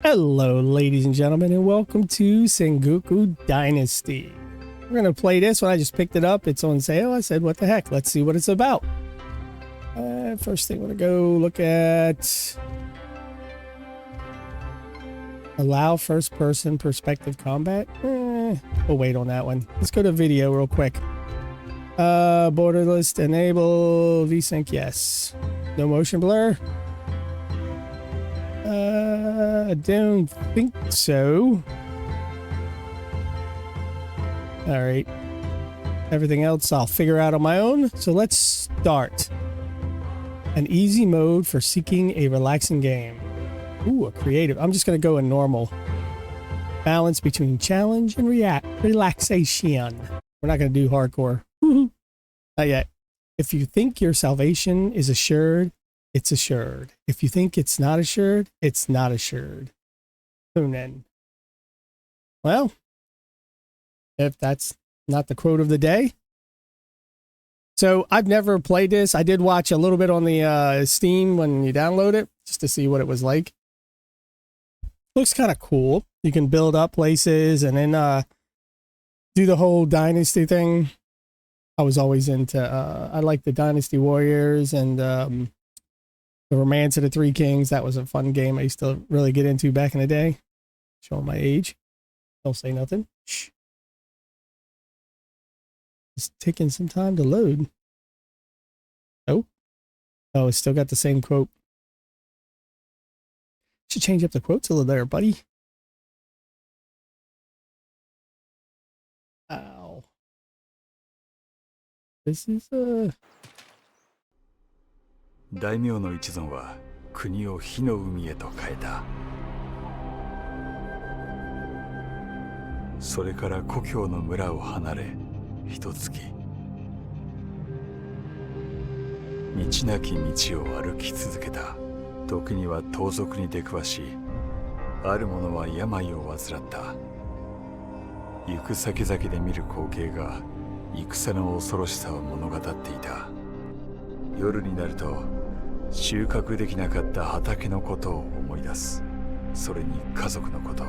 Hello, ladies and gentlemen, and welcome to Sengoku Dynasty. We're going to play this one. I just picked it up. It's on sale. I said, what the heck? Let's see what it's about. First thing, we're going to go look at allow first-person perspective combat. We'll wait on that one. Let's go to video real quick. Borderless enable VSync, yes. No motion blur. I don't think so. All right. Everything else I'll figure out on my own. So let's start. An easy mode for seeking a relaxing game. Ooh, a creative. I'm just going to go in normal. Balance between challenge and relaxation. We're not going to do hardcore. Not yet. If you think your salvation is assured, it's assured. If you think it's not assured, it's not assured. Then, well, if that's not the quote of the day. So I've never played this. I did watch a little bit on the Steam when you download it, just to see what it was like. Looks kind of cool. You can build up places and then do the whole dynasty thing. I was always into, I like the Dynasty Warriors and the Romance of the Three Kings. That was a fun game I used to really get into back in the day. Showing my age. Don't say nothing. Shh. It's taking some time to load. Oh. Oh, it's still got the same quote. Should change up the quotes a little there, buddy. Ow. This is 大名の一存は国を火の海へと変えた。それから故郷の村を離れ、一月。道なき道を歩き続けた。時には盗賊に出くわし、ある者は病を患った。行く先々で見る光景が戦の恐ろしさを物語っていた。夜になると収穫できなかった畑のことを思い出す。それに家族のこと、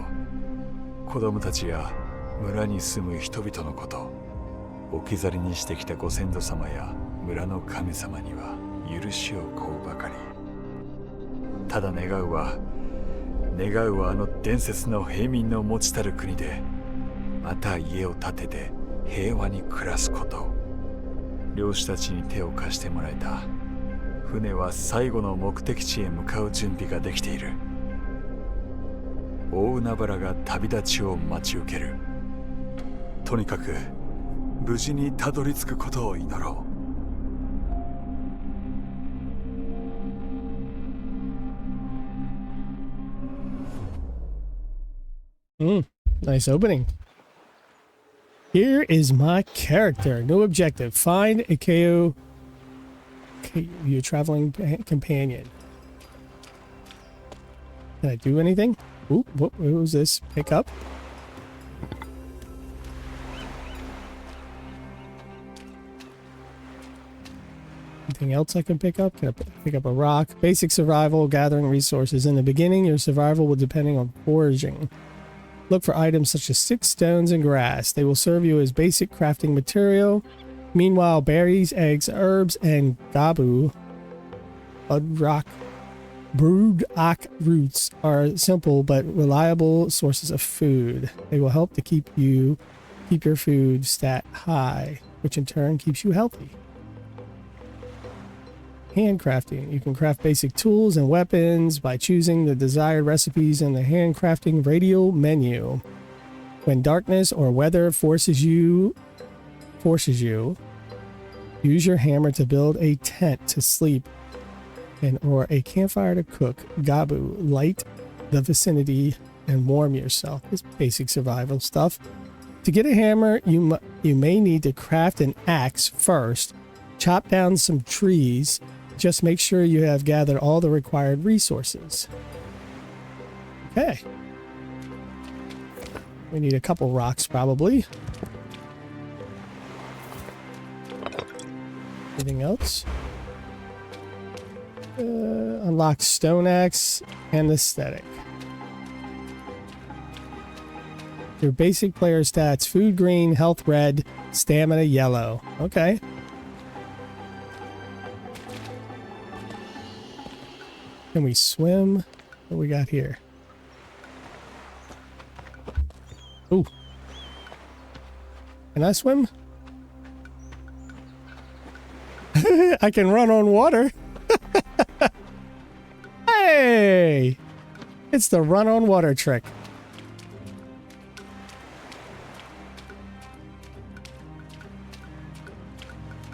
子供たちや村に住む人々のこと、置き去りにしてきたご先祖様や村の神様には許しを請うばかり。ただ願うはあの伝説の平民の持ちたる国でまた家を建てて平和に暮らすこと。漁師たちに手を貸してもらえた。船は最後の目的地へ向かう準備ができている。大海原が旅立ちを待ち受ける。とにかく無事にたどり着くことを祈ろう。Nice opening. Here is my character. New objective. Find a KO. Your traveling companion. Can I do anything? Ooh, what was this? Pick up? Anything else I can pick up? Can I pick up a rock? Basic survival, gathering resources. In the beginning, your survival will depend on foraging. Look for items such as sticks, stones, and grass. They will serve you as basic crafting material. Meanwhile, berries, eggs, herbs, and gabu, brewed rock roots are simple but reliable sources of food. They will help to keep your food stat high, which in turn keeps you healthy. Handcrafting. You can craft basic tools and weapons by choosing the desired recipes in the handcrafting radial menu. When darkness or weather forces you, use your hammer to build a tent to sleep or a campfire to cook. Gabu, light the vicinity and warm yourself. It's basic survival stuff. To get a hammer, you may need to craft an axe first. Chop down some trees. Just make sure you have gathered all the required resources. Okay. We need a couple rocks probably. Anything else? Unlock stone axe and aesthetic. Your basic player stats: food green, health red, stamina yellow. Okay. Can we swim? What we got here? Ooh. Can I swim? I can run on water. Hey! It's the run on water trick.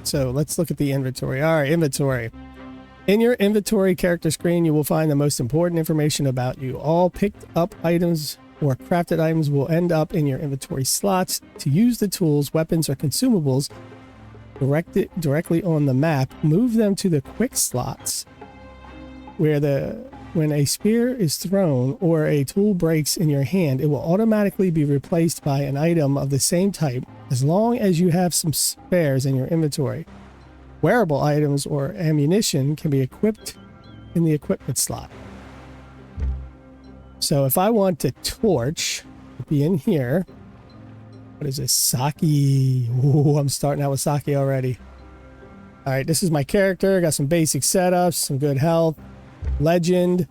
So let's look at the inventory. All right, inventory. In your inventory character screen, you will find the most important information about you. All picked up items or crafted items will end up in your inventory slots. To use the tools, weapons, or consumables directly on the map, move them to the quick slots when a spear is thrown or a tool breaks in your hand, it will automatically be replaced by an item of the same type as long as you have some spares in your inventory. Wearable items or ammunition can be equipped in the equipment slot. So if I want to torch, it'll be in here. What is this? Sake. Ooh, I'm starting out with sake already. All right, this is my character. Got some basic setups, some good health. Legend.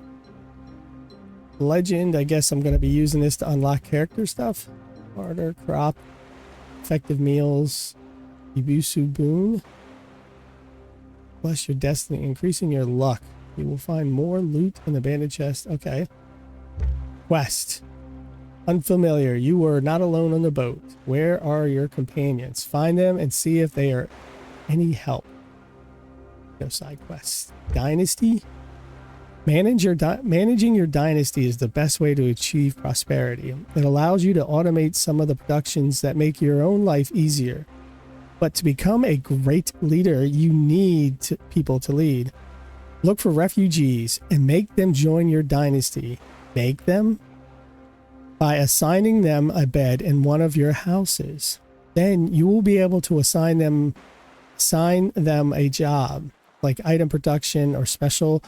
I guess I'm going to be using this to unlock character stuff. Harder, crop, effective meals, Ibusu boon. Bless your destiny, increasing your luck. You will find more loot in the bandit chest. Okay. Quest. Unfamiliar. You were not alone on the boat. Where are your companions? Find them and see if they are any help. No side quests. Dynasty. Managing your dynasty is the best way to achieve prosperity. It allows you to automate some of the productions that make your own life easier. But to become a great leader, you need people to lead. Look for refugees and make them join your dynasty. Make them by assigning them a bed in one of your houses. Then you will be able to assign them a job, like item production or special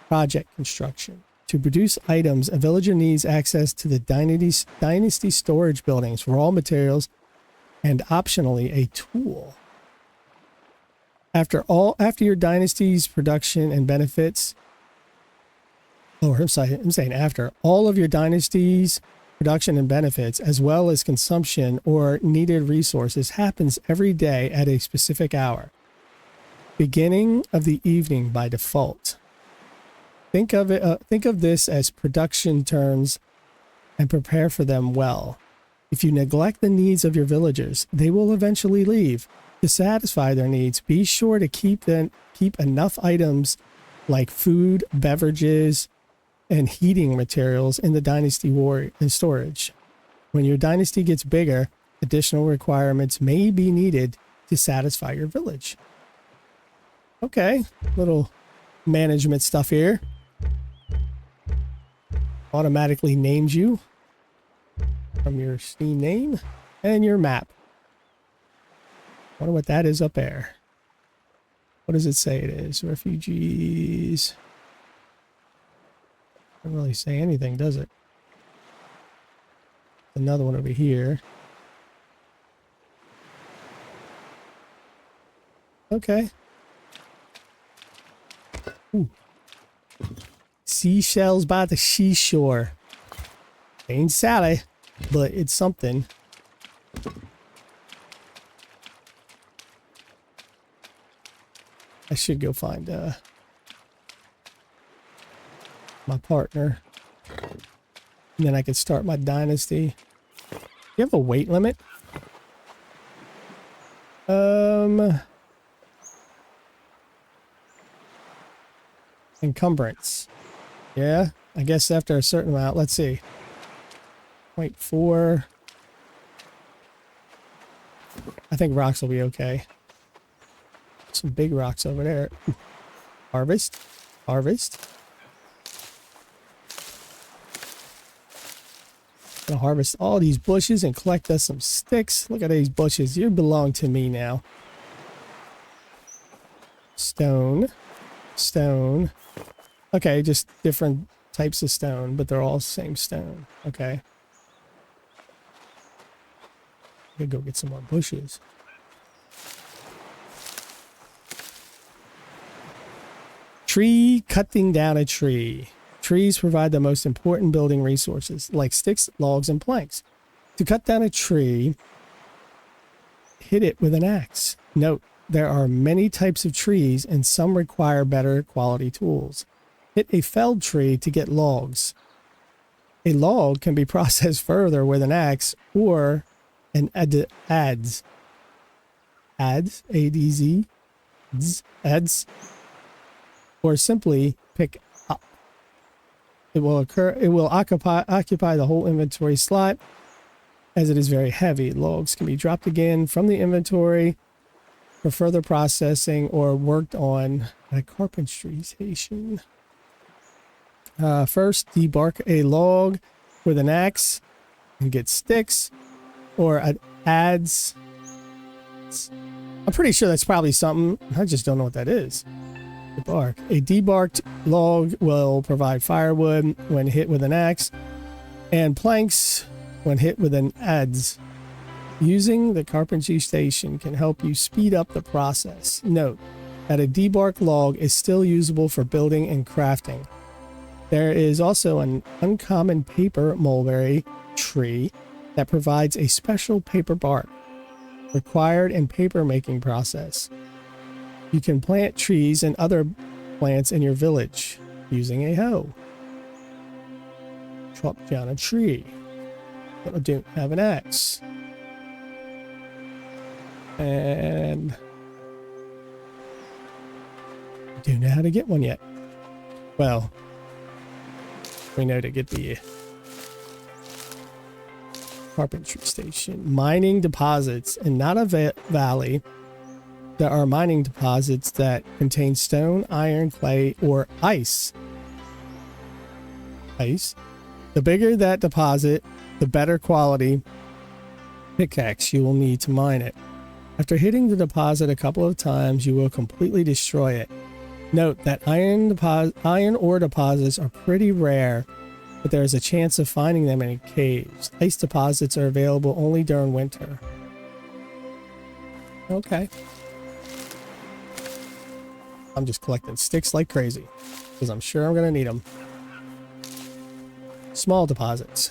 project construction. To produce items, a villager needs access to the dynasty storage buildings, raw materials, and optionally a tool. After your dynasty's production and benefits, I'm saying after all of your dynasty's production and benefits, as well as consumption or needed resources, happens every day at a specific hour, beginning of the evening by default. Think of this as production turns and prepare for them well. If you neglect the needs of your villagers, they will eventually leave. To satisfy their needs, be sure to keep enough items like food, beverages, and heating materials in the dynasty in storage. When your dynasty gets bigger, additional requirements may be needed to satisfy your village. Okay, little management stuff here. Automatically names you from your Steam name and your map. Wonder what that is up there. What does it say it is? Refugees. Doesn't really say anything, does it? Another one over here. Okay. Ooh. Seashells by the seashore. Ain't Sally, but it's something. I should go find my partner. And then I could start my dynasty. You have a weight limit? Encumbrance. Yeah, I guess after a certain amount. Let's see. 0.4. I think rocks will be okay. Some big rocks over there. Ooh. Harvest. Gonna harvest all these bushes and collect us some sticks. Look at these bushes. You belong to me now. Stone. Okay, just different types of stone, but they're all the same stone. Okay. I could go get some more bushes. Tree, cutting down a tree. Trees provide the most important building resources, like sticks, logs, and planks. To cut down a tree, hit it with an axe. Note, there are many types of trees, and some require better quality tools. Hit a felled tree to get logs. A log can be processed further with an axe or an adze. Adze, A-D-Z, adze, or simply pick up. It will occupy the whole inventory slot, as it is very heavy. Logs can be dropped again from the inventory for further processing or worked on at a carpentry station. First, debark a log with an axe and get sticks, or an adze. I'm pretty sure that's probably something. I just don't know what that is. Debark. A debarked log will provide firewood when hit with an axe, and planks when hit with an adze. Using the carpentry station can help you speed up the process. Note that a debarked log is still usable for building and crafting. There is also an uncommon paper mulberry tree that provides a special paper bark required in paper making process. You can plant trees and other plants in your village using a hoe. Chop down a tree. I don't have an axe. And I don't know how to get one yet. Well, we know to get the carpentry station. Mining deposits. In not a valley, there are mining deposits that contain stone, iron, clay, or ice. Ice. The bigger that deposit, the better quality pickaxe you will need to mine it. After hitting the deposit a couple of times, you will completely destroy it. Note that iron ore deposits are pretty rare, but there is a chance of finding them in caves. Ice deposits are available only during winter. Okay. I'm just collecting sticks like crazy, because I'm sure I'm going to need them. Small deposits.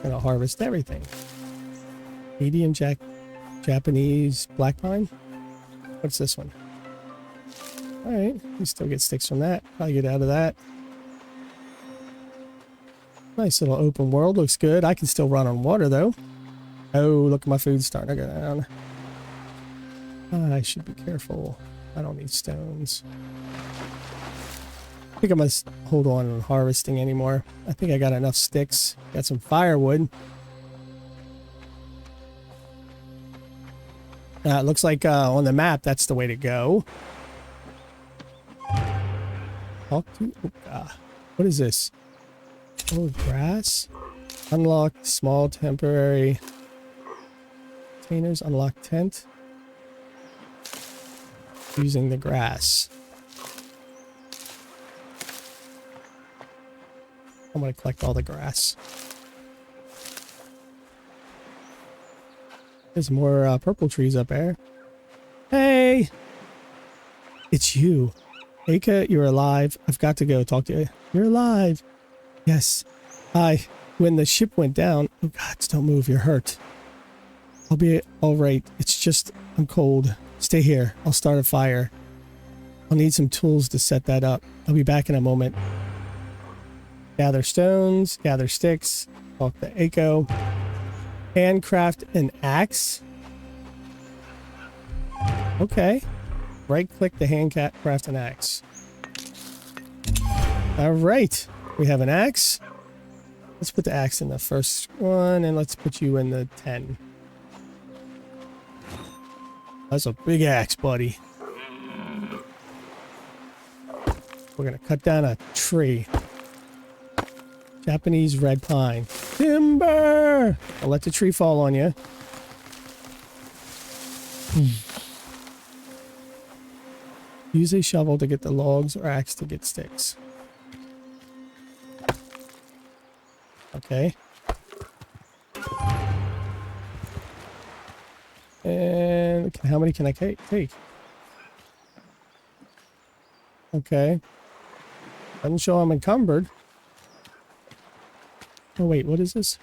Gonna harvest everything. Medium Japanese black pine. What's this one? All right, we still get sticks from that. Probably get out of that. Nice little open world. Looks good. I can still run on water though. Oh, look at my food starting to go down. I should be careful. I don't need stones. I think I must hold on harvesting anymore. I think I got enough sticks. Got some firewood. It looks like on the map, that's the way to go. Talk to... what is this? Oh, grass. Unlock small temporary containers. Unlock tent. Using the grass. I'm going to collect all the grass. There's more purple trees up there. Hey! It's you. Eika, you're alive. I've got to go talk to you. You're alive. Yes. Hi. When the ship went down... Oh, God, don't move. You're hurt. I'll be all right. It's just... I'm cold. Stay here. I'll start a fire. I'll need some tools to set that up. I'll be back in a moment. Gather stones. Gather sticks. Talk to Eiko. Handcraft an axe. Okay. Right-click to handcraft an axe. All right. We have an axe. Let's put the axe in the first one, and let's put you in the 10. That's a big axe, buddy. We're going to cut down a tree. Japanese red pine. Timber! I'll let the tree fall on you. Use a shovel to get the logs or axe to get sticks. Okay. And how many can I take? Okay. Doesn't show I'm encumbered. Oh, wait, what is this?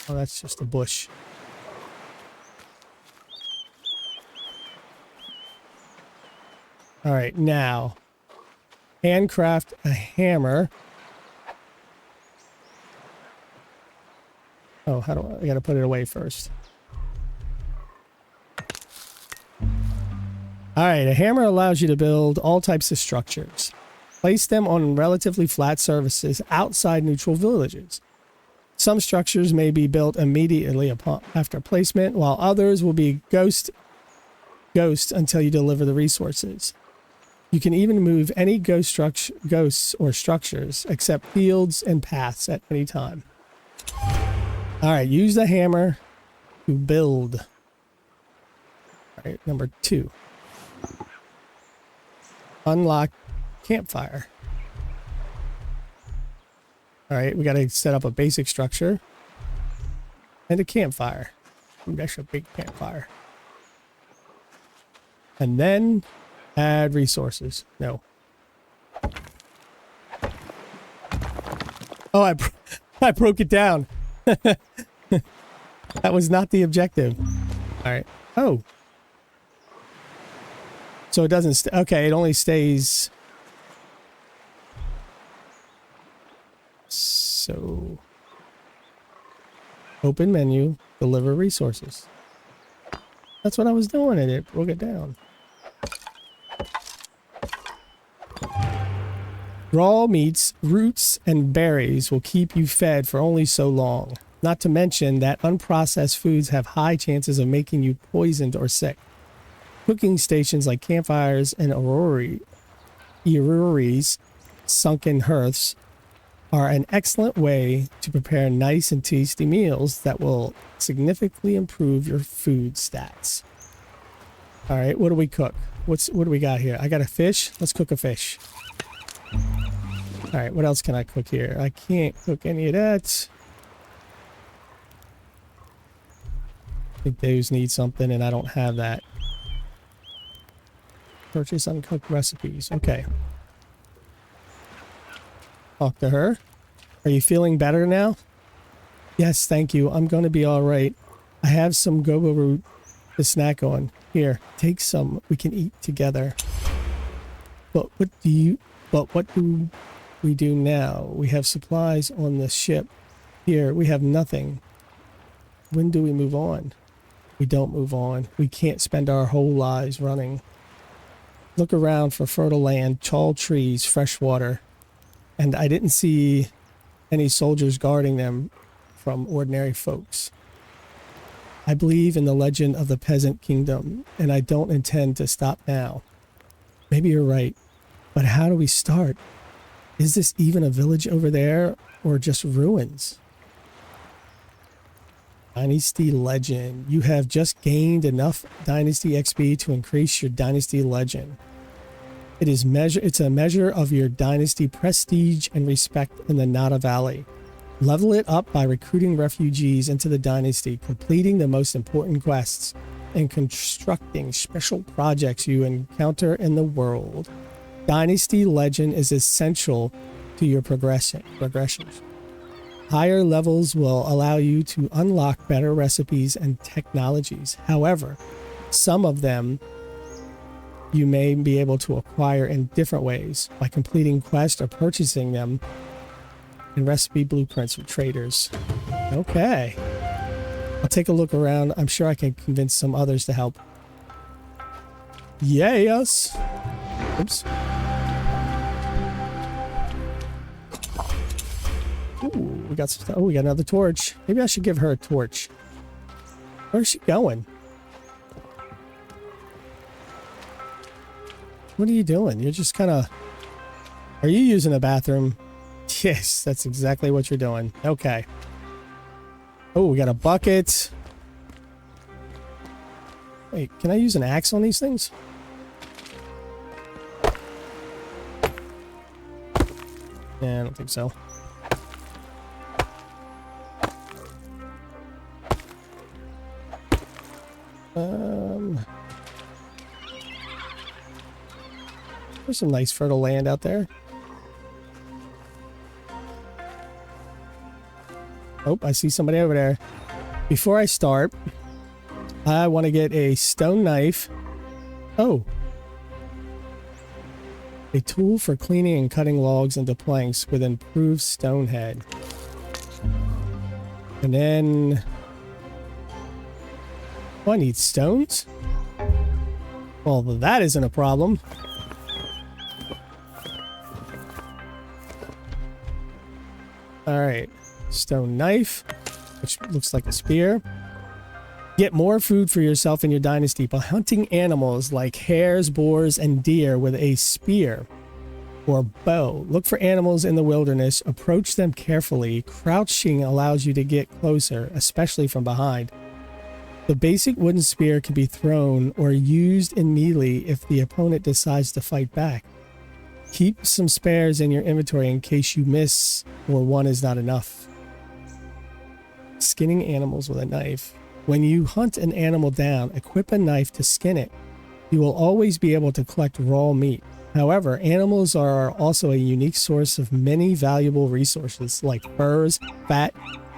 Oh, that's just a bush. All right, now, handcraft a hammer. Oh, how do I gotta put it away first. All right, a hammer allows you to build all types of structures. Place them on relatively flat surfaces outside neutral villages. Some structures may be built immediately after placement, while others will be ghost until you deliver the resources. You can even move any ghosts or structures except fields and paths at any time. All right, use the hammer to build. All right, number 2. Unlock campfire. All right, we got to set up a basic structure and a campfire. Ooh, that's a big campfire. And then add resources. No. Oh, I broke it down. That was not the objective. All right. Oh. So it doesn't... okay, it only stays... So... open menu, deliver resources. That's what I was doing, and it broke it down. Raw meats, roots, and berries will keep you fed for only so long. Not to mention that unprocessed foods have high chances of making you poisoned or sick. Cooking stations like campfires and iruris, sunken hearths, are an excellent way to prepare nice and tasty meals that will significantly improve your food stats. All right, what do we cook? What do we got here? I got a fish. Let's cook a fish. All right, what else can I cook here? I can't cook any of that. I think those need something, and I don't have that. Purchase uncooked recipes. Okay. Talk to her. Are you feeling better now? Yes, thank you. I'm going to be all right. I have some gobo root to snack on. Here, take some. We can eat together. But what do we do now? We have supplies on the ship. Here, we have nothing. When do we move on? We don't move on. We can't spend our whole lives running. Look around for fertile land, tall trees, fresh water. And I didn't see any soldiers guarding them from ordinary folks. I believe in the legend of the peasant kingdom, and I don't intend to stop now. Maybe you're right, but how do we start? Is this even a village over there, or just ruins? Dynasty legend. You have just gained enough dynasty XP to increase your dynasty legend. It's a measure of your dynasty prestige and respect in the Nada Valley. Level it up by recruiting refugees into the dynasty, completing the most important quests, and constructing special projects you encounter in the world. Dynasty legend is essential to your progressions. Higher levels will allow you to unlock better recipes and technologies. However, some of them you may be able to acquire in different ways by completing quests or purchasing them in recipe blueprints from traders. Okay. I'll take a look around. I'm sure I can convince some others to help. Yes. Oops. Ooh, we got some, we got another torch. Maybe I should give her a torch. Where's she going? What are you doing? You're just kind of... Are you using a bathroom? Yes, that's exactly what you're doing. Okay. Oh, we got a bucket. Wait, can I use an axe on these things? Yeah, I don't think so. There's some nice fertile land out there. Oh, I see somebody over there. Before I start, I want to get a stone knife. Oh. A tool for cleaning and cutting logs into planks with improved stone head. And then... oh, I need stones? Well, that isn't a problem. Alright. Stone knife, which looks like a spear. Get more food for yourself and your dynasty by hunting animals like hares, boars, and deer with a spear or bow. Look for animals in the wilderness. Approach them carefully. Crouching allows you to get closer, especially from behind. The basic wooden spear can be thrown or used in melee if the opponent decides to fight back. Keep some spares in your inventory in case you miss or one is not enough. Skinning animals with a knife. When you hunt an animal down, equip a knife to skin it. You will always be able to collect raw meat. However, animals are also a unique source of many valuable resources like furs, fat,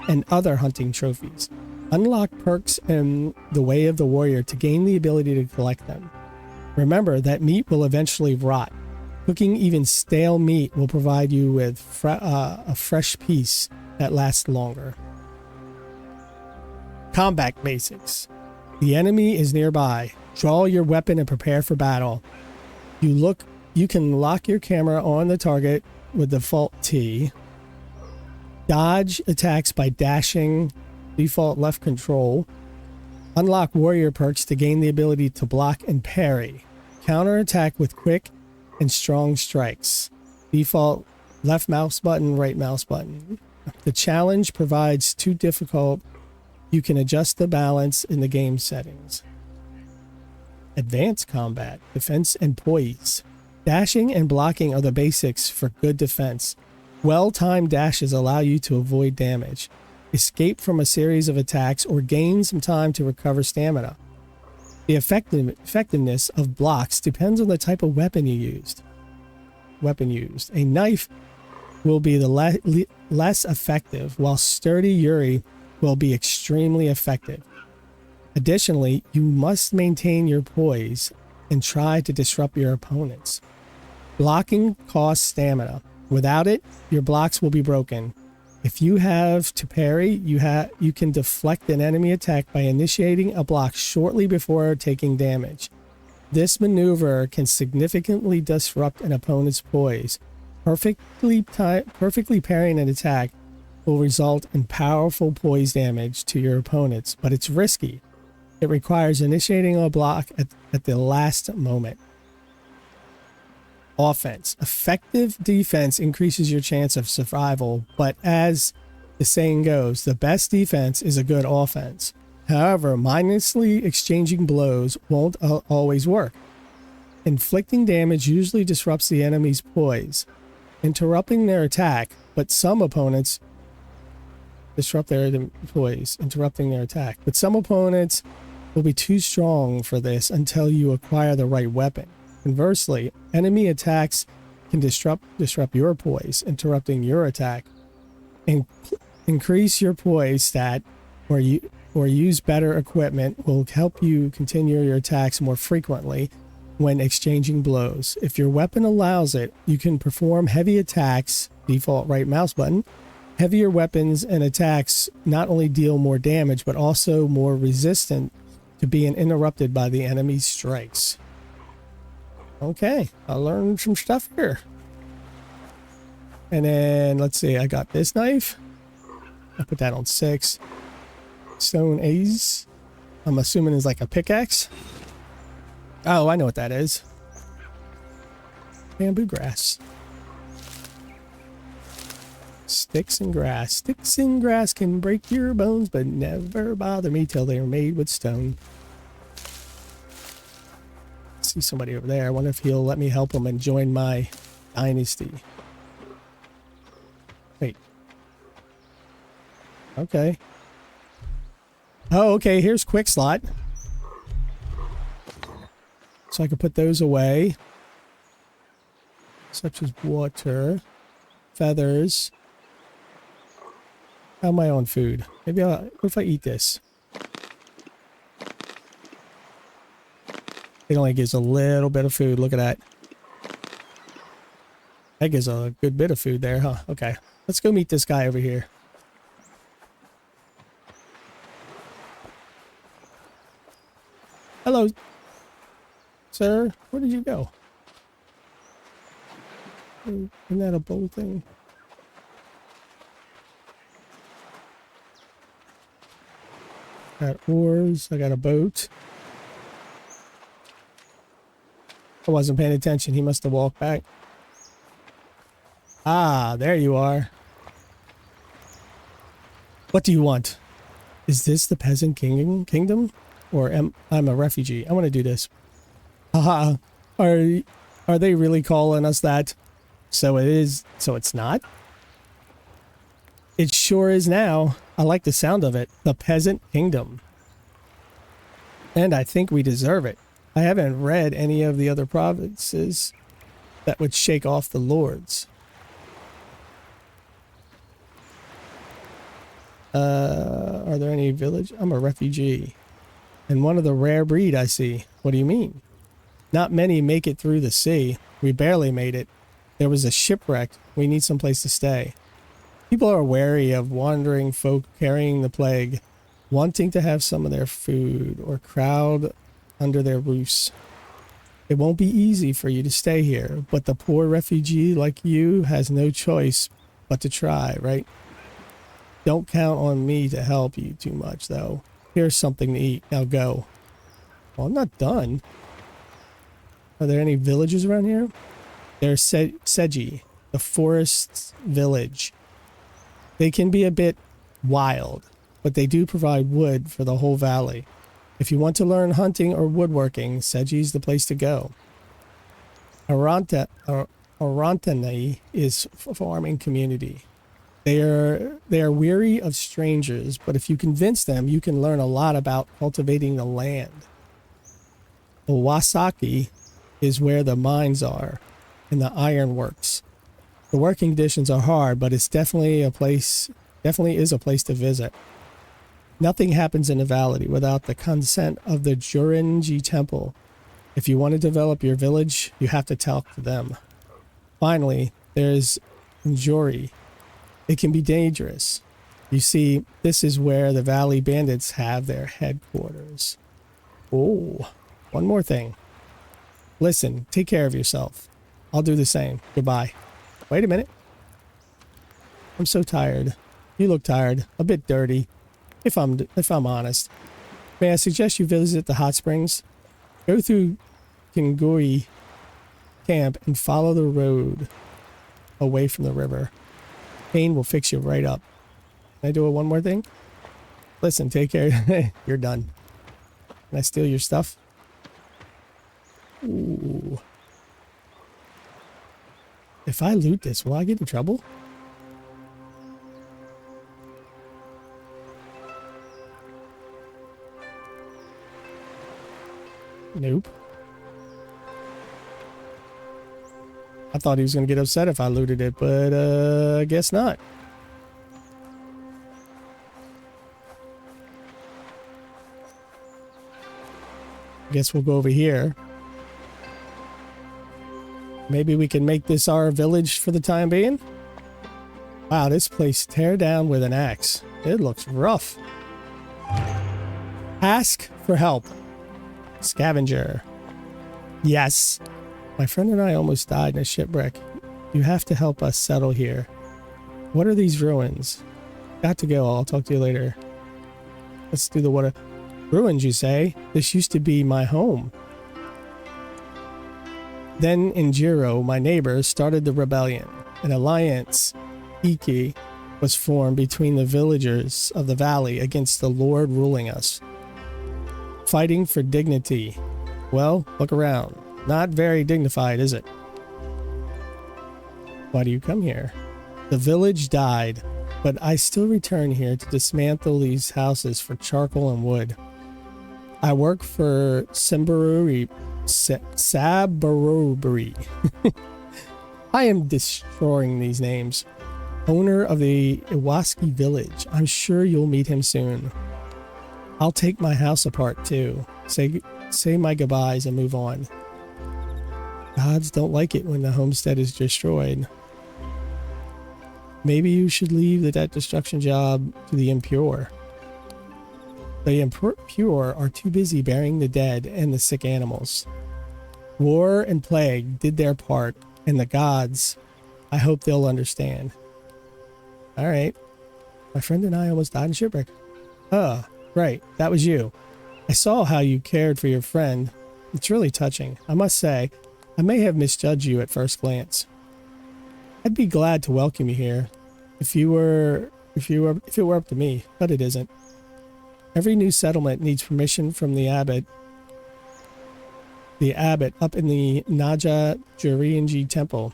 and other hunting trophies. Unlock perks in the Way of the Warrior to gain the ability to collect them. Remember that meat will eventually rot. Cooking even stale meat will provide you with a fresh piece that lasts longer. Combat basics. The enemy is nearby. Draw your weapon and prepare for battle. You can lock your camera on the target with default T. Dodge attacks by dashing, default left control. Unlock warrior perks to gain the ability to block and parry. Counterattack with quick and strong strikes. Default left mouse button, right mouse button. The challenge provides too difficult. You can adjust the balance in the game settings. Advanced combat, defense and poise. Dashing and blocking are the basics for good defense. Well-timed dashes allow you to avoid damage, escape from a series of attacks, or gain some time to recover stamina. The effectiveness of blocks depends on the type of weapon used. A knife will be the less effective, while sturdy Yuri will be extremely effective. Additionally, you must maintain your poise and try to disrupt your opponents. Blocking costs stamina. Without it, your blocks will be broken. If you have to parry, you can deflect an enemy attack by initiating a block shortly before taking damage. This maneuver can significantly disrupt an opponent's poise. Perfectly parrying an attack will result in powerful poise damage to your opponents, but it's risky. It requires initiating a block at the last moment. Offense. Effective defense increases your chance of survival, but as the saying goes, the best defense is a good offense. However, mindlessly exchanging blows won't always work. Inflicting damage usually disrupts the enemy's poise, interrupting their attack, but some opponents will be too strong for this until you acquire the right weapon. Conversely, enemy attacks can disrupt your poise, interrupting your attack. Increase your poise stat or use better equipment will help you continue your attacks more frequently when exchanging blows. If your weapon allows it, you can perform heavy attacks, default right mouse button. Heavier weapons and attacks not only deal more damage, but also more resistant to being interrupted by the enemy's strikes. Okay, I learned some stuff here. And then, let's see, I got this knife. I put that on 6. Stone A's. I'm assuming is like a pickaxe. Oh, I know what that is. Bamboo grass. Sticks and grass. Sticks and grass can break your bones, but never bother me till they are made with stone. See somebody over there. I wonder if he'll let me help him and join my dynasty. Okay. Oh, okay. Here's quick slot. So I can put those away. Such as water, feathers. How am I on food? Maybe what if I eat this? It only gives a little bit of food. Look at that. That gives a good bit of food there, huh? Okay. Let's go meet this guy over here. Hello, sir. Where did you go? Isn't that a bowl thing? Got oars. I got a boat. I wasn't paying attention. He must have walked back. Ah, there you are. What do you want? Is this the peasant kingdom? Or I'm a refugee. I want to do this. Haha. Are they really calling us that? So it is. So it's not? It sure is now. I like the sound of it. The peasant kingdom. And I think we deserve it. I haven't read any of the other provinces that would shake off the lords. Are there any village? I'm a refugee. And one of the rare breed I see. What do you mean? Not many make it through the sea. We barely made it. There was a shipwreck. We need some place to stay. People are wary of wandering folk carrying the plague, wanting to have some of their food or crowd under their roofs. It won't be easy for you to stay here, but the poor refugee like you has no choice but to try, right? Don't count on me to help you too much, though. Here's something to eat. Now go. Well, I'm not done. Are there any villages around here? There's Seiji, the forest village. They can be a bit wild, but they do provide wood for the whole valley. If you want to learn hunting or woodworking, Seiji's the place to go. Arantane is a farming community. They are weary of strangers, but if you convince them, you can learn a lot about cultivating the land. Owasaki is where the mines are and the ironworks. The working conditions are hard, but it's definitely is a place to visit. Nothing happens in the valley without the consent of the Jurenji temple. If you want to develop your village, you have to talk to them. Finally, there's Njori. It can be dangerous. You see, this is where the valley bandits have their headquarters. Oh, one more thing. Listen, take care of yourself. I'll do the same. Goodbye. Wait a minute. I'm so tired. You look tired. A bit dirty. If I'm honest. May I suggest you visit the hot springs? Go through Kingui camp and follow the road away from the river. Pain will fix you right up. Can I do one more thing? Listen, take care. You're done. Can I steal your stuff? Ooh. If I loot this, will I get in trouble? Nope. I thought he was going to get upset if I looted it, but I guess not. I guess we'll go over here. Maybe we can make this our village for the time being. Wow, this place tear down with an axe. It looks rough. Ask for help. Scavenger. Yes. My friend and I almost died in a shipwreck. You have to help us settle here. What are these ruins? Got to go. I'll talk to you later. Let's do the water. Ruins, you say? This used to be my home. Then Injiro, my neighbor, started the rebellion. An alliance, Iki, was formed between the villagers of the valley against the lord ruling us. Fighting for dignity. Well, look around. Not very dignified, is it? Why do you come here? The village died. but I still return here to dismantle these houses for charcoal and wood. I work for Sabururi. I am destroying these names. Owner of the Iwasaki village. I'm sure you'll meet him soon. I'll take my house apart too. Say my goodbyes and move on. Gods don't like it when the homestead is destroyed. Maybe you should leave that destruction job to the impure. The impure are too busy burying the dead and the sick animals. War and plague did their part, and the gods, I hope they'll understand. All right. My friend and I almost died in shipwreck. Right. That was you. I saw how you cared for your friend. It's really touching. I must say, I may have misjudged you at first glance. I'd be glad to welcome you here if it were up to me, but it isn't. Every new settlement needs permission from the abbot. The abbot up in the Naja Jurinji temple.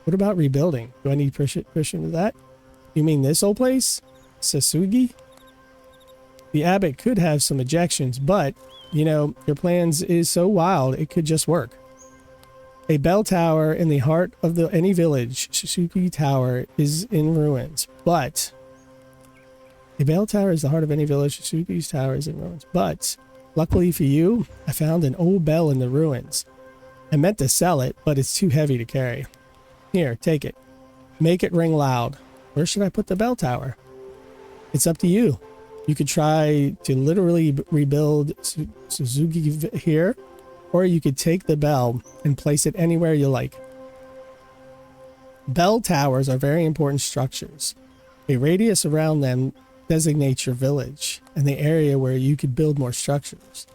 What about rebuilding? Do I need permission for that? You mean this old place? Sasugi? The abbot could have some objections, but, you know, your plans is so wild, it could just work. A bell tower in the heart of any village, Sasugi Tower, is in ruins, but... A bell tower is the heart of any village, Sasugi's Tower is in ruins, but... Luckily for you, I found an old bell in the ruins. I meant to sell it, but it's too heavy to carry. Here, take it. Make it ring loud. Where should I put the bell tower? It's up to you. You could try to literally rebuild Suzuki here, or you could take the bell and place it anywhere you like. Bell towers are very important structures. A radius around them designates your village and the area where you could build more structures.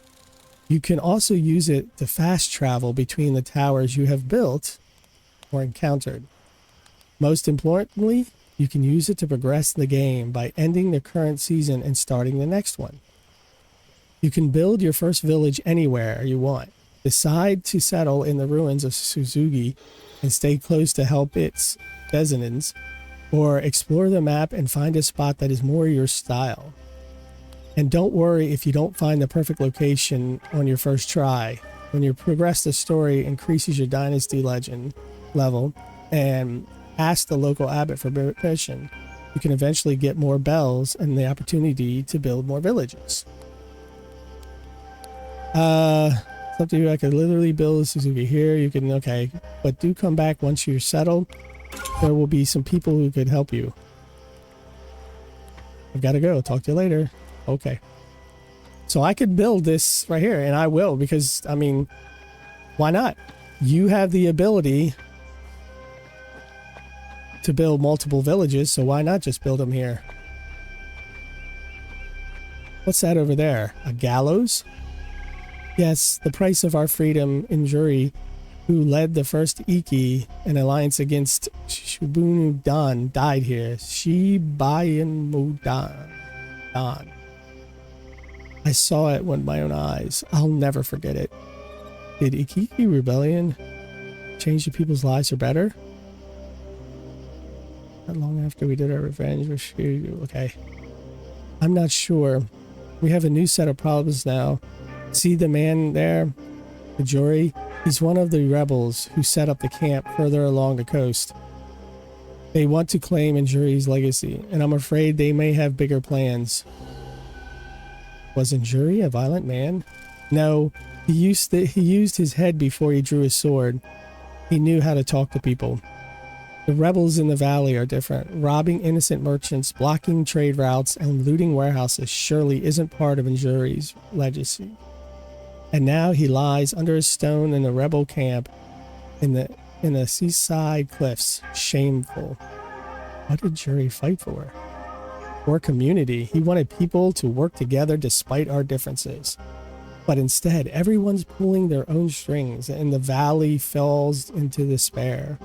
You can also use it to fast travel between the towers you have built or encountered. Most importantly, you can use it to progress the game by ending the current season and starting the next one. You can build your first village anywhere you want. Decide to settle in the ruins of Suzuki and stay close to help its descendants, or explore the map and find a spot that is more your style. And don't worry if you don't find the perfect location on your first try. When you progress the story, increases your dynasty legend level, and ask the local abbot for permission, you can eventually get more bells and the opportunity to build more villages. It's up to you. I could literally build Suzuki here. You can, okay, but do come back once you're settled. There will be some people who could help you. I've got to go. Talk to you later. Okay. So I could build this right here, and I will, because, I mean, why not? You have the ability to build multiple villages, so why not just build them here? What's that over there? A gallows? Yes, the price of our freedom. Injuri, who led the first Iki, an alliance against Shibunu Dan, died here. Shibayan Mudan. I saw it with my own eyes. I'll never forget it. Did Ikiki Rebellion change the people's lives for better? Not long after we did our revenge with Shiryu. Okay. I'm not sure. We have a new set of problems now. See the man there? Kojiro? He's one of the rebels who set up the camp further along the coast. They want to claim Injuri's legacy, and I'm afraid they may have bigger plans. Was Injuri a violent man? No, he used his head before he drew his sword. He knew how to talk to people. The rebels in the valley are different. Robbing innocent merchants, blocking trade routes, and looting warehouses surely isn't part of Injuri's legacy. And now he lies under a stone in the rebel camp in the seaside cliffs. Shameful. What did Injuri fight for? For community. He wanted people to work together despite our differences. But instead, everyone's pulling their own strings, and the valley falls into despair.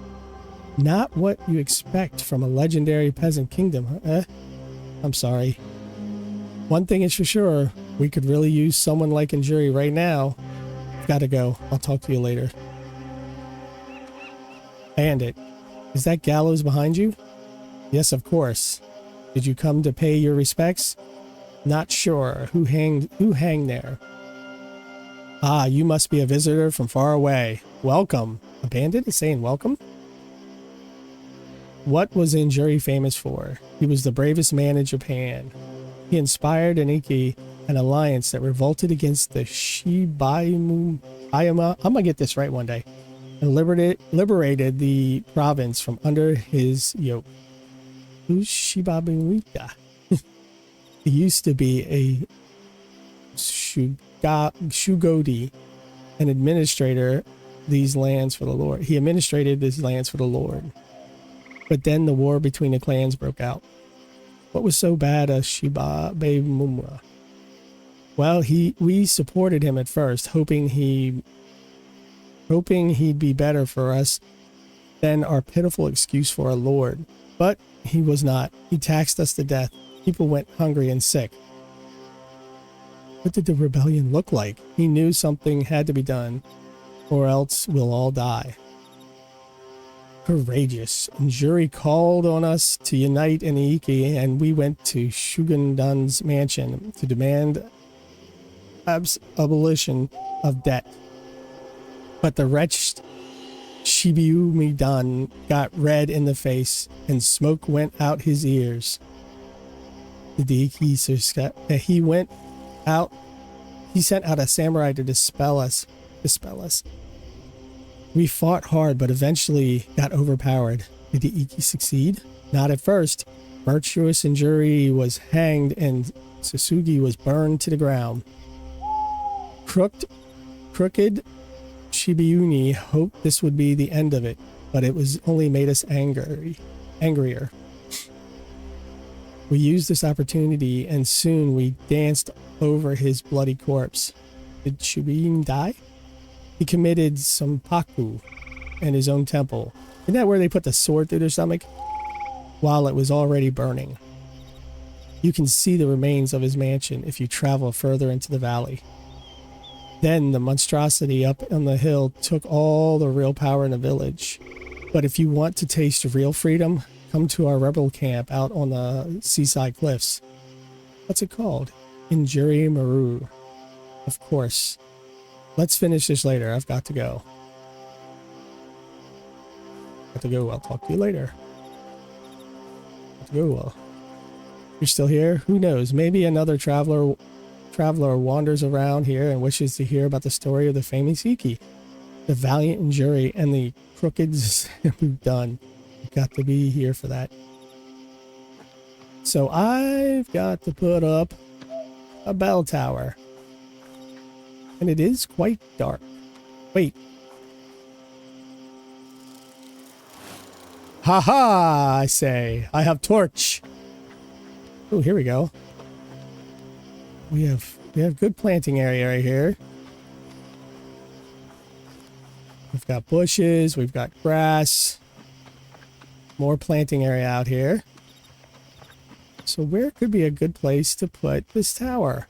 Not what you expect from a legendary peasant kingdom, huh? I'm sorry. One thing is for sure, we could really use someone like Injuri right now. Gotta go. I'll talk to you later. Bandit. Is that gallows behind you? Yes, of course. Did you come to pay your respects? Not sure. Who hanged there? Ah, you must be a visitor from far away. Welcome. A bandit is saying welcome? What was Injuri famous for? He was the bravest man in Japan. He inspired an alliance that revolted against the Shibayama. I'm gonna get this right one day. And liberated the province from under his yoke. Who's Shibayama? He used to be a Shugodi, an administrator these lands for the Lord. He administrated these lands for the Lord. But then the war between the clans broke out. What was so bad as Shibayama? Well, we supported him at first, hoping he'd be better for us than our pitiful excuse for a lord. But he was not. He taxed us to death. People went hungry and sick. What did the rebellion look like? He knew something had to be done, or else we'll all die. Courageous. Injuri called on us to unite in the Iki, and we went to Shugendan's mansion to demand abolition of debt. But the wretched Shibayama got red in the face, and smoke went out his ears. He sent out a samurai to dispel us. We fought hard, but eventually got overpowered. Did the Iki succeed? Not at first. Virtuous Injuri was hanged and Sasugi was burned to the ground. Crooked Shibayama hoped this would be the end of it, but it was only made us angrier. We used this opportunity, and soon we danced over his bloody corpse. Did Shibayama die? He committed Sampaku in his own temple. Isn't that where they put the sword through their stomach? While it was already burning. You can see the remains of his mansion if you travel further into the valley. Then the monstrosity up on the hill took all the real power in the village. But if you want to taste real freedom, come to our rebel camp out on the seaside cliffs. What's it called? Injuri Maru. Of course. Let's finish this later. I've got to go. I'll talk to you later. You're still here? Who knows? Maybe another traveler wanders around here and wishes to hear about the story of the famous Iki, the valiant Injuri, and the crooked we've done. You've got to be here for that. So I've got to put up a bell tower. And it is quite dark. Wait. Ha-ha, I say. I have torch. Oh, here we go. We have good planting area right here. We've got bushes, we've got grass. More planting area out here. So where could be a good place to put this tower?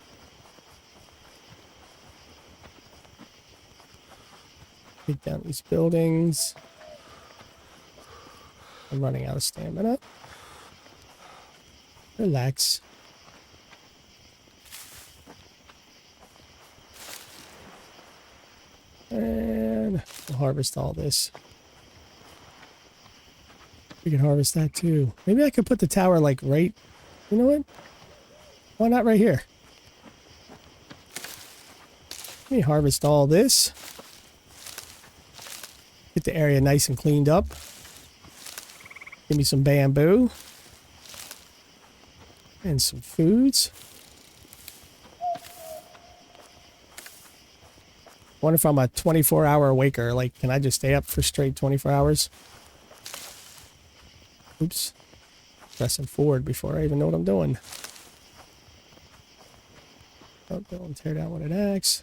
Take down these buildings. I'm running out of stamina. Relax. And we'll harvest all this. We can harvest that too. Maybe I could put the tower like right... You know what? Why not right here? Let me harvest all this. Get the area nice and cleaned up. Give me some bamboo. And some foods. Wonder if I'm a 24-hour waker. Like, can I just stay up for straight 24 hours? Oops. Pressing forward before I even know what I'm doing. Oh, don't tear down with an axe.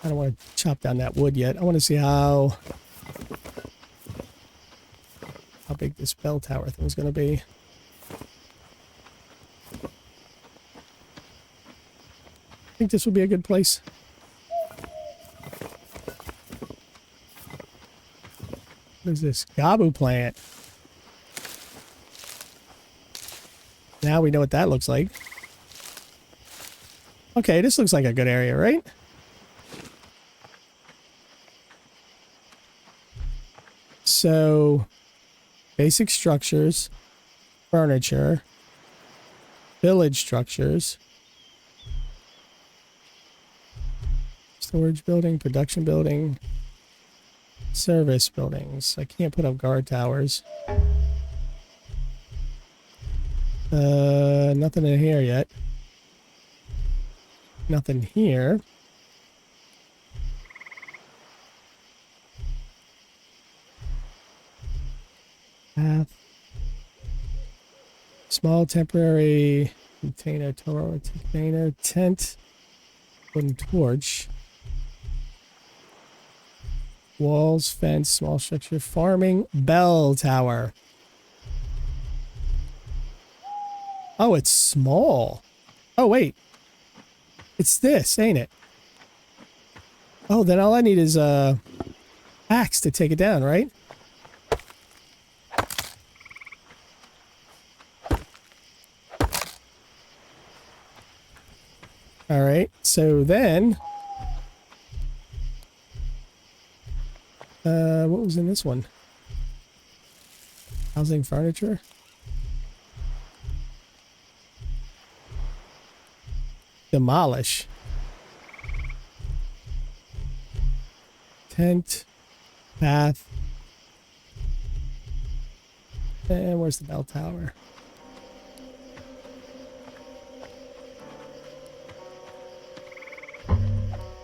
I don't want to chop down that wood yet. I want to see how big this bell tower thing is going to be. I think this would be a good place. What is this? Gabu plant. Now we know what that looks like. Okay, this looks like a good area, right? So, basic structures, furniture, village structures, storage building, production building, service buildings. I can't put up guard towers. Nothing in here yet. Nothing here. Path. Small temporary container, Taro container, tent, wooden torch. Walls, fence, small structure, farming, bell tower. Oh, it's small. Oh, wait. It's this, ain't it? Oh, then all I need is a axe to take it down, right? All right. So then, what was in this one? Housing, furniture. Demolish. Tent. Path. And where's the bell tower?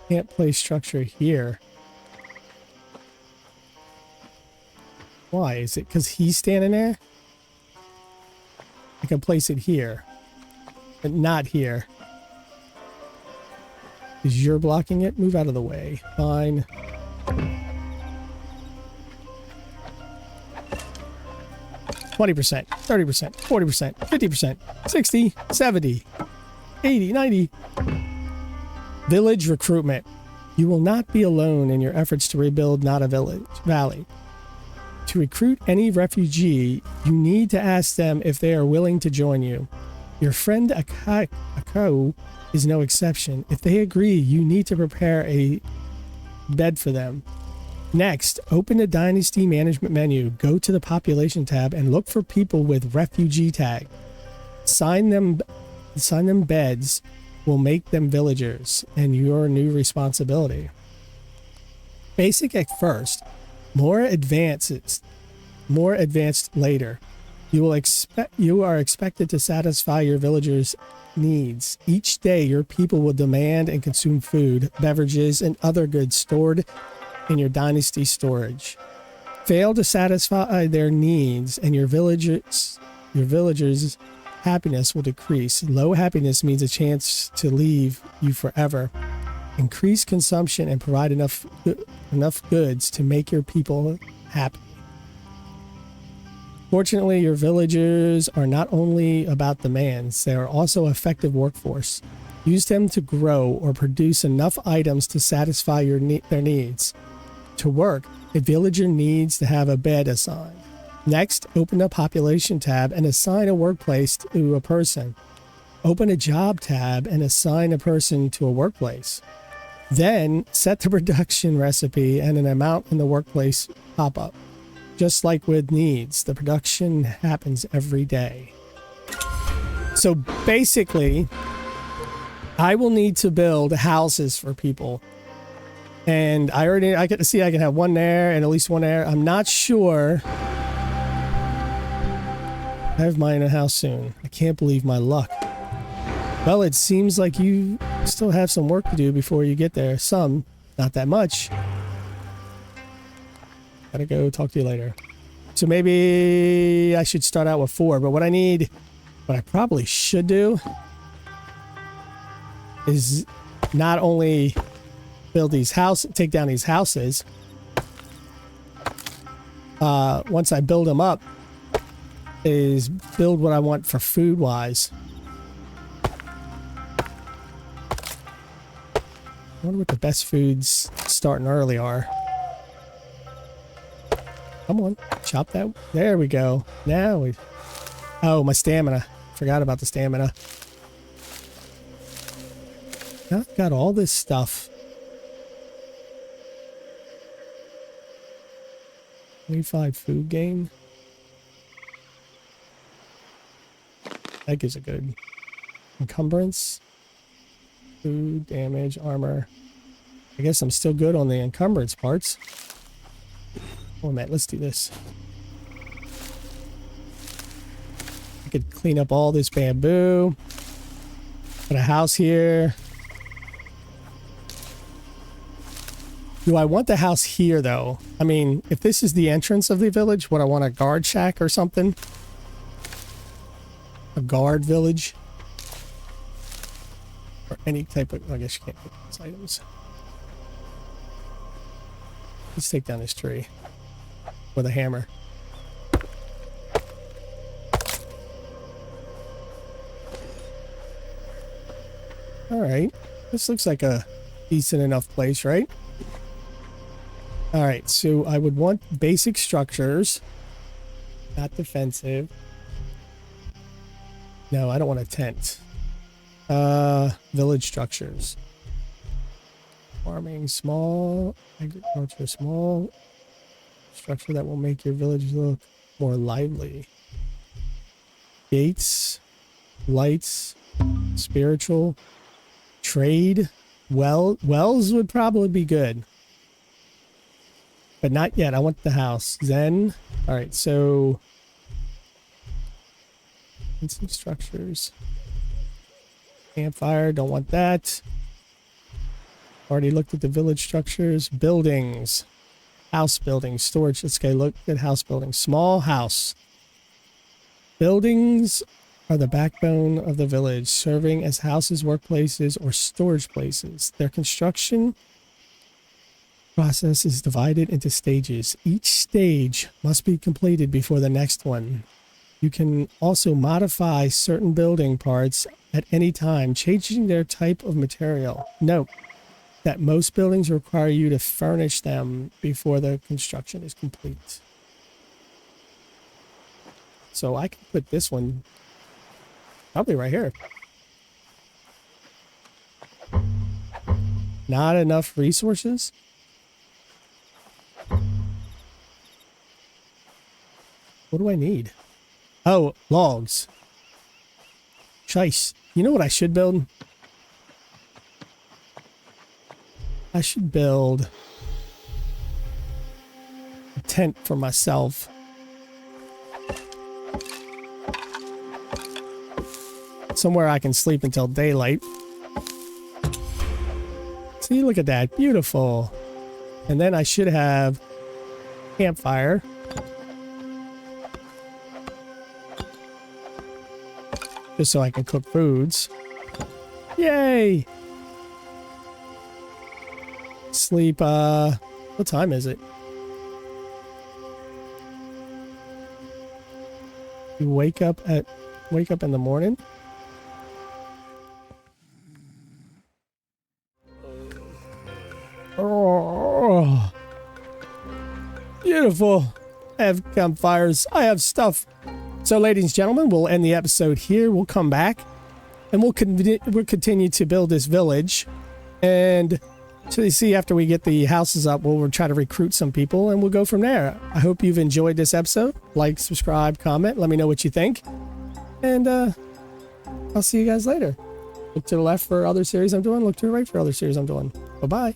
Can't place structure here. Why? Is it because he's standing there? I can place it here, but not here. Because you're blocking it? Move out of the way. Fine. %, 30%, 40%, 50%, 60, 70, 80, 90. Village recruitment. You will not be alone in your efforts to rebuild Nada Valley. To recruit any refugee, you need to ask them if they are willing to join you. Your friend Akau is no exception. If they agree, you need to prepare a bed for them. Next, open the Dynasty Management menu, go to the Population tab, and look for people with refugee tag. Assign them beds will make them villagers, and your new responsibility. Basic at first, more advanced later. You are expected to satisfy your villagers' needs. Each day, your people will demand and consume food, beverages, and other goods stored in your dynasty storage. Fail to satisfy their needs, and your villagers' happiness will decrease. Low happiness means a chance to leave you forever. Increase consumption and provide enough goods to make your people happy. Fortunately, your villagers are not only about demands, they are also effective workforce. Use them to grow or produce enough items to satisfy their needs. To work, a villager needs to have a bed assigned. Next, open the Population tab and assign a workplace to a person. Open a Job tab and assign a person to a workplace. Then, set the production recipe and an amount in the workplace pop up. Just like with needs, the production happens every day. So basically, I will need to build houses for people. And I get to see I can have one there and at least one there. I'm not sure. I have mine in a house soon. I can't believe my luck. Well, it seems like you still have some work to do before you get there. Some, not that much. Gotta go talk to you later. So maybe I should start out with 4, but what I probably should do is not only build these take down these houses. Once I build them up, is build what I want for food wise. I wonder what the best foods starting early are. Come on, chop that. There we go. Now we... Oh, my stamina. Forgot about the stamina. Now I've got all this stuff. 25 food gain. That gives a good encumbrance. Food, damage, armor. I guess I'm still good on the encumbrance parts. Oh, man, let's do this. I could clean up all this bamboo. Put a house here. Do I want the house here, though? I mean, if this is the entrance of the village, would I want a guard shack or something? A guard village? Or any type of... I guess you can't put these items. Let's take down this tree. With a hammer. Alright. This looks like a decent enough place, right? Alright, so I would want basic structures. Not defensive. No, I don't want a tent. Village structures. Farming, small. Agriculture, small. Structure that will make your village look more lively. Gates. Lights. Spiritual. Trade. Wells would probably be good. But not yet. I want the house. Zen. Alright, so... and some structures. Campfire. Don't want that. Already looked at the village structures. Buildings. House buildings. Storage. Let's go look at house buildings. Small house. Buildings are the backbone of the village, serving as houses, workplaces, or storage places. Their construction process is divided into stages. Each stage must be completed before the next one. You can also modify certain building parts at any time, changing their type of material. Note that most buildings require you to furnish them before the construction is complete. So I can put this one probably right here. Not enough resources? What do I need? Oh, logs. Chice. You know what I should build? I should build a tent for myself. Somewhere I can sleep until daylight. See, look at that. Beautiful. And then I should have campfire. Just so I can cook foods. Yay! Sleep, what time is it? You wake up in the morning? Oh, beautiful. I have campfires. I have stuff. So, ladies and gentlemen, we'll end the episode here. We'll come back and we'll continue to build this village. And so you see, after we get the houses up, we'll try to recruit some people and we'll go from there. I hope you've enjoyed this episode. Like, subscribe, comment. Let me know what you think. And I'll see you guys later. Look to the left for other series I'm doing. Look to the right for other series I'm doing. Bye-bye.